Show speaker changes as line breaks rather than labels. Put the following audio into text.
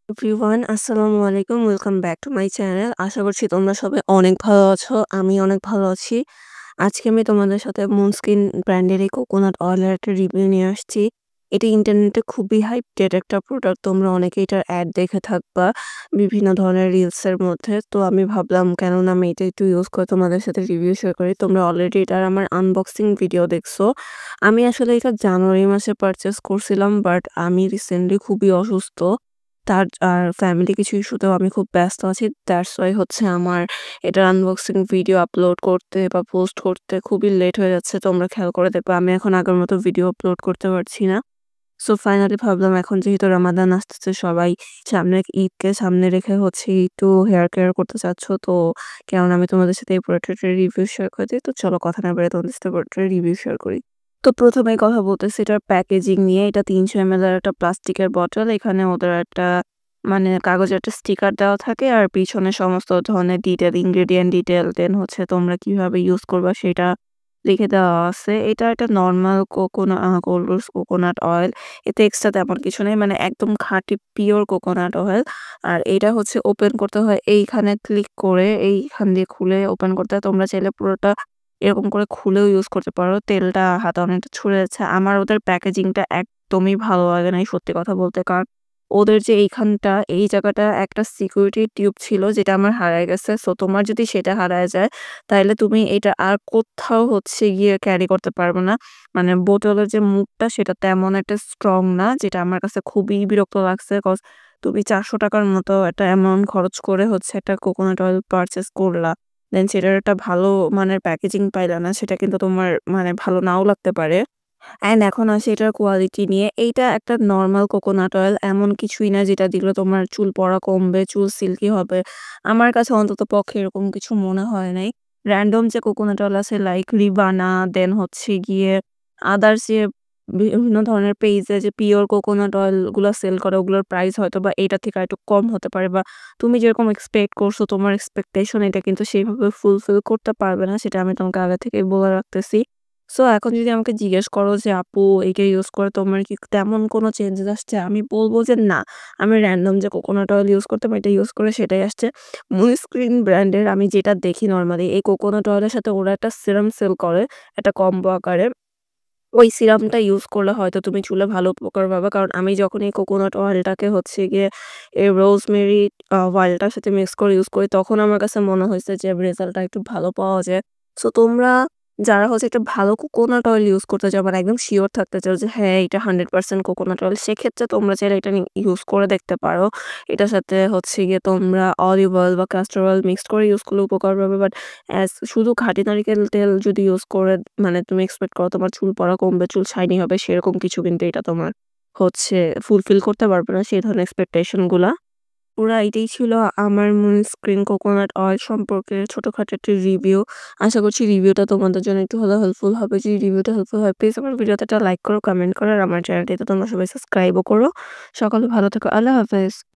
Everyone আসসালামু আলাইকুম। Welcome back to my channel. আশা করছি তোমরা সবাই অনেক ভালো আছো। আমি অনেক ভালো আছি। আজকে আমি তোমাদের সাথে মুনস্কিন ব্র্যান্ডের এই কোকোনাট অয়েলের একটা রিভিউ নিয়ে আসছি। এটি ইন্টারনেটে খুবই হাইপড একটা প্রোডাক্ট। তোমরা অনেকেই এটার অ্যাড দেখে থাকবা বিভিন্ন ধরনের রিলসের মধ্যে। তো আমি ভাবলাম কেননা আমি এটা একটু ইউজ করে তোমাদের সাথে রিভিউ শেয়ার করি। তোমরা অলরেডি এটার আমার আনবক্সিং ভিডিও দেখছো। আমি আসলে এটা জানুয়ারি মাসে পারচেজ করছিলাম, বাট আমি রিসেন্টলি খুবই অসুস্থ। আর ফ্যামিলি কিছু ইস্যুতেও আমি খুব ব্যস্ত আছি। দ্যাটস ওয়াই হচ্ছে আমার এটার আনবক্সিং ভিডিও আপলোড করতে বা পোস্ট করতে খুবই লেট হয়ে যাচ্ছে। তোমরা খেয়াল করে দেখবা আমি এখন আগের মতো ভিডিও আপলোড করতে পারছি না। সো ফাইনালি ভাবলাম এখন যেহেতু রমাদান আসতেছে, সবাই সামনে ঈদকে সামনে রেখে হচ্ছে একটু হেয়ার কেয়ার করতে চাচ্ছ। তো কেননা আমি তোমাদের সাথে এই প্রোডাক্টের রিভিউ শেয়ার করে দিই। তো চলো কথা না বেড়ে তোমাদের সাথে প্রোডাক্টের রিভিউ শেয়ার করি। তো ১ম এই কথা বলতেছি এটার প্যাকেজিং নিয়ে। এটা ৩০০ ml এর একটা প্লাস্টিকের বটল। এখানে ওদের একটা মানে কাগজের একটা স্টিকার দেওয়া থাকে আর পিছনে সমস্ত ধরনের ডিটেইল, ইনগ্রেডিয়েন্ট ডিটেইল, দেন হচ্ছে তোমরা কিভাবে ইউজ করবা সেটা লিখে দেওয়া আছে। এটা একটা নরমাল কোল্ড রোজ কোকোনাট অয়েল। এতে এক্সট্রা তেমন কিছু নেই। মানে একদম খাঁটি পিওর কোকোনাট অয়েল। আর এটা হচ্ছে ওপেন করতে হয় এইখানে ক্লিক করে, এইখান দিয়ে খুলে ওপেন করতে হয়। তোমরা চাইলে পুরোটা এরকম করে খুলেও ইউজ করতে পারো। তেলটা হাতে অনেকটা ছুঁড়ে যাচ্ছে। আমার ওদের প্যাকেজিংটা একদমই ভালো লাগে নাই সত্যি কথা বলতে। কারণ ওদের যে এইখানটা, এই জায়গাটা একটা সিকিউরিটি টিউব ছিল যেটা আমার হারায় গেছে। সো তোমার যদি সেটা হারায় যায় তাইলে তুমি এটা আর কোথাও হচ্ছে গিয়ে ক্যারি করতে পারবে না। মানে বোতলের যে মুখটা সেটা তেমন একটা স্ট্রং না, যেটা আমার কাছে খুবই বিরক্ত লাগছে। কজ তুমি ৳৪০০ র মতো একটা অ্যামাউন্ট খরচ করে হচ্ছে একটা কোকোনাট অয়েল পারচেজ করলা। দেন সেটার একটা ভালো মানের প্যাকেজিং পাইলা না। সেটা কিন্তু তোমার মানে ভালো নাও লাগতে পারে। অ্যান্ড এখন আসি এটার কোয়ালিটি নিয়ে। এইটা একটা নরমাল কোকোনাট অয়েল। এমন কিছুই না যেটা দিলে তোমার চুল পড়া কমবে, চুল সিল্কি হবে। আমার কাছে অন্ততপক্ষে এরকম কিছু মনে হয় নাই। র‍্যান্ডম যে কোকোনাট অয়েল আছে লাইক রিবানা, দেন হচ্ছে গিয়ে আদার্স যে বিভিন্ন ধরনের পেজে যে পিওর কোকোনাট অয়েল গুলা সেল করে ওগুলোর প্রাইস হয়তোবা এইটা থেকে আরেকটু কম হতে পারে, বা তুমি যেরকম এক্সপেক্ট করছো তোমার এক্সপেকটেশন এটা কিন্তু সেইভাবে ফুলফিল করতে পারবে না। সেটা আমি তোমাকে আগে থেকেই বলে রাখতেছি। সো এখন যদি আমাকে জিজ্ঞেস করো যে আপু এইটা ইউজ করে তোমার কি তেমন কোনো চেঞ্জেস আসছে? আমি বলব যে না। আমি র‍্যান্ডম যে কোকোনাট অয়েল ইউজ করতাম এটা ইউজ করে সেটাই আসছে। মুনস্ক্রিন ব্র্যান্ডের আমি যেটা দেখি নরমালি এই কোকোনাট অয়েলের সাথে ওরা একটা সিরাম সেল করে, একটা কম্বো আকারে। ওই সিরামটা ইউজ করলে হয়তো তুমি চুলে ভালো উপকার পাবা। কারণ আমি যখন এই কোকোনাট অয়েলটাকে হচ্ছে গিয়ে এই রোজমেরি অয়েলটার সাথে মিক্স করে ইউজ করি তখন আমার কাছে মনে হইছে যে রেজাল্টটা একটু ভালো পাওয়া যায়। সো তোমরা যারা হচ্ছে একটা ভালো কোকোনাট অয়েল ইউজ করতে চাও, মানে একদম সিওর থাকতে চাও যে হ্যাঁ, এটা 100% কোকোনাট অয়েল, সেক্ষেত্রে তোমরা চাইলে এটা ইউজ করে দেখতে পারো। এটার সাথে হচ্ছে গিয়ে তোমরা অলিভ অয়েল বা ক্যাস্টর অয়েল মিক্সড করে ইউজ করলে উপকার পাবে। বাট শুধু খাঁটি নারিকেল তেল যদি ইউজ করে মানে তুমি এক্সপেক্ট করো তোমার চুল পড়া কমবে, চুল শাইনি হবে, সেরকম কিছু কিন্তু এটা তোমার হচ্ছে ফুলফিল করতে পারবে না সেই ধরনের এক্সপেকটেশন গুলা। পুরা এটাই ছিল আমার মুনস্ক্রিন কোকোনাট অয়েল সম্পর্কে ছোটখাটো একটি রিভিউ। আশা করছি রিভিউটা তোমাদের জন্য একটু হলেও হেল্পফুল হবে। যদি রিভিউটা হেল্পফুল হয় প্লিজ আমার ভিডিওতে একটা লাইক করো, কমেন্ট করো আর আমার চ্যানেলটিতে তোমরা সবাই সাবস্ক্রাইবও করো। সকলে ভালো থেকো। আল্লাহ হাফেজ।